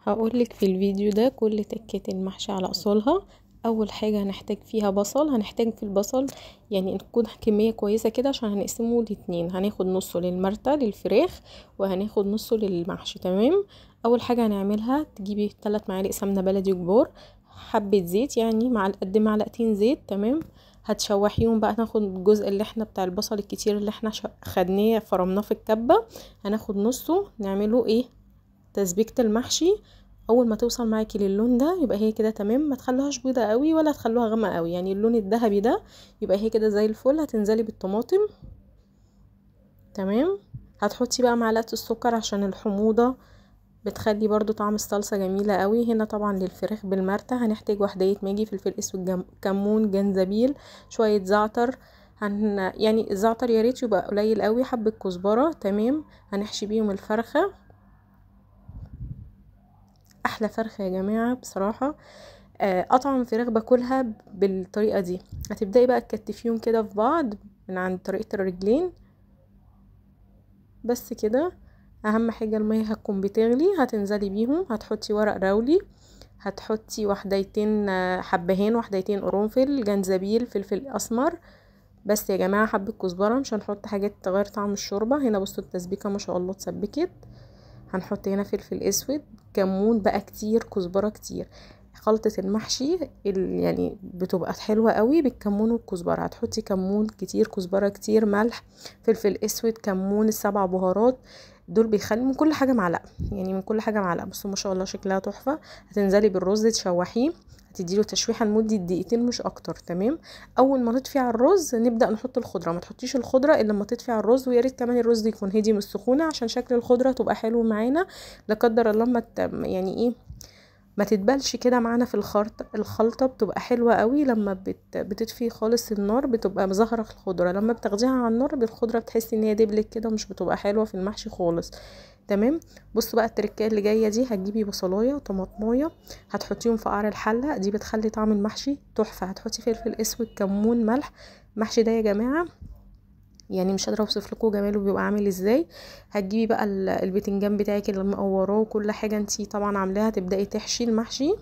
هقولك في الفيديو ده كل تكات المحشي على اصولها. اول حاجه هنحتاج فيها بصل، هنحتاج في البصل يعني تكون كميه كويسه كده عشان هنقسمه لاتنين، هناخد نصه للمرتة للفراخ وهناخد نصه للمحشي. تمام. اول حاجه هنعملها تجيبي 3 معالق سمنه بلدي كبار، حبه زيت يعني مع قد معلقتين زيت. تمام. هتشوحيهم بقى، ناخد الجزء اللي احنا بتاع البصل الكتير اللي احنا خدناه فرمناه في الكبه، هناخد نصه نعمله ايه تسبيكة المحشي. اول ما توصل معاكي للون ده يبقى هي كده تمام، ما تخلوهاش بيضة قوي ولا تخلوها غامقة قوي، يعني اللون الذهبي ده يبقى هي كده زي الفل. هتنزلي بالطماطم. تمام. هتحطي بقى معلقة السكر عشان الحموضة بتخلي برضو طعم الصلصة جميلة قوي. هنا طبعا للفراخ بالمرتة هنحتاج وحداية ماجي، فلفل اسود، كمون، جنزبيل، شوية زعتر. يعني الزعتر يا ريت يبقى قليل قوي، حبة كزبرة. تمام. هنحشي بيهم الفرخة. احلى فرخه يا جماعه بصراحه. اطعم فراخ باكلها بالطريقه دي. هتبداي بقى تكتفيهم كده في بعض من عند طريقه الرجلين بس كده. اهم حاجه الميه هتكون بتغلي، هتنزلي بيهم، هتحطي ورق راولي، هتحطي وحدايتين حبهان، وحدايتين قرنفل، جنزبيل، فلفل اسمر. بس يا جماعه حبه كزبره، مش هنحط حاجات تغير طعم الشوربه. هنا بصوا التسبيكه ما شاء الله اتسبكت. هنحط هنا فلفل اسود، كمون بقى كتير، كزبره كتير. خلطة المحشي يعني بتبقى حلوة قوي بالكمون والكزبرة. هتحطي كمون كتير، كزبرة كتير، ملح، فلفل اسود، كمون، السبع بهارات دول بيخلي من كل حاجة معلقة، يعني من كل حاجة معلقة. بصوا ما شاء الله شكلها تحفة. هتنزلي بالرز تشوحيه، هتديله تشويحه لمده دقيقتين مش اكتر. تمام. اول ما تطفي على الرز نبدا نحط الخضره، ما تحطيش الخضره الا لما تطفي على الرز، ويا ريت كمان الرز يكون هدي من السخونه عشان شكل الخضره تبقى حلو معانا. لا قدر الله ما يعني ايه ما تتبلش كده معانا في الخلطه بتبقى حلوه قوي لما بتطفي خالص النار، بتبقى ظاهره الخضره. لما بتاخديها على النار بالخضره بتحسي ان هي دبلت كده ومش بتبقى حلوه في المحشي خالص. تمام. بصوا بقى التركيه اللي جايه دي، هتجيبي بصلايه وطماطمايه هتحطيهم في قعر الحله، دي بتخلي طعم المحشي تحفه. هتحطي فلفل اسود، كمون، ملح. المحشي ده يا جماعه يعني مش قادره اوصف لكم جماله بيبقى عامل ازاي. هتجيبي بقى البتنجان بتاعك اللي مقوراه وكل حاجه انتي طبعا عاملاها، تبداي تحشي المحشي.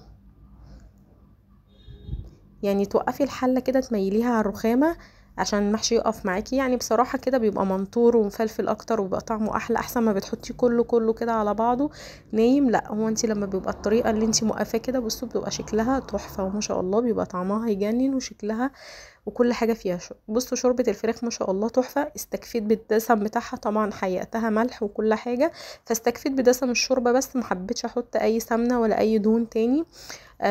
يعني توقفي الحله كده تميليها على الرخامه عشان المحشي يقف معاكي. يعني بصراحه كده بيبقى منطور ومفلفل اكتر وبيبقى طعمه احلى، احسن ما بتحطي كله كده على بعضه نايم. لا هو انتي لما بيبقى الطريقه اللي انتي موقفاه كده بصوا بتبقى شكلها تحفه وما شاء الله بيبقى طعمها يجنن وشكلها وكل حاجه فيها. بصوا شوربه الفراخ ما شاء الله تحفه. استكفيت بالدسم بتاعها، طبعا حيقتها ملح وكل حاجه، فاستكفيت بدسم الشوربه بس، ما حبيتش احط اي سمنه ولا اي دهون تاني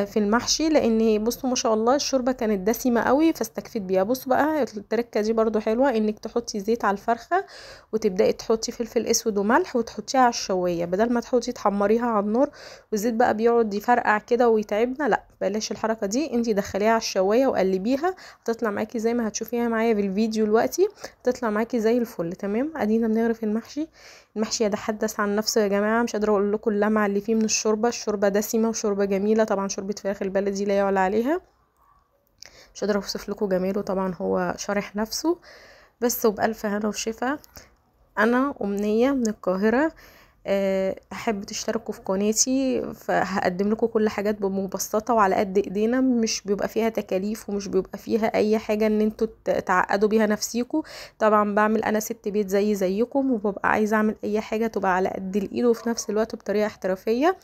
في المحشي، لان بصوا ما شاء الله الشوربه كانت دسمه قوي فاستكفيت بيها. بصوا بقى التركه دي برضو حلوه، انك تحطي زيت على الفرخه وتبداي تحطي فلفل اسود وملح وتحطيها على الشوايه بدل ما تحطي تحمريها على النار والزيت بقى بيقعد يفرقع كده ويتعبنا. لا بلاش الحركه دي، انتي دخليها على الشوايه وقلبيها، هتطلع معاكي زي ما هتشوفيها معايا في الفيديو دلوقتي، هتطلع معاكي زي الفل. تمام. ادينا بنغرف المحشي. المحشي يتحدث عن نفسه يا جماعه، مش قادره اقول لكم اللمعه اللي فيه من الشوربه دسمه وشوربه جميله. طبعا شوربه فراخ البلدي لا يعلى عليها، مش قادره اوصف لكم جماله، طبعا هو شارح نفسه بس. وبألف هنا وشفا. انا امنيه من القاهره. احب تشتركوا في قناتي، فهقدم لكم كل حاجات بمبسطه وعلى قد ايدينا، مش بيبقى فيها تكاليف ومش بيبقى فيها اي حاجه ان انتوا تعقدوا بيها نفسيكم. طبعا بعمل انا ست بيت زيكم، وببقى عايزه اعمل اي حاجه تبقى على قد الايد وفي نفس الوقت بطريقه احترافيه.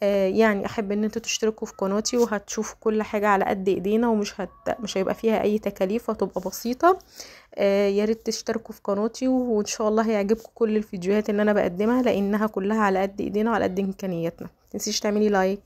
يعني احب ان انتوا تشتركوا في قناتي وهتشوفوا كل حاجه على قد ايدينا، مش هيبقى فيها اي تكاليف وهتبقى بسيطه. يا ريت تشتركوا في قناتي، وان شاء الله هيعجبكم كل الفيديوهات اللي انا بقدمها لانها كلها على قد ايدينا وعلى قد امكانياتنا. متنسيش تعملي لايك.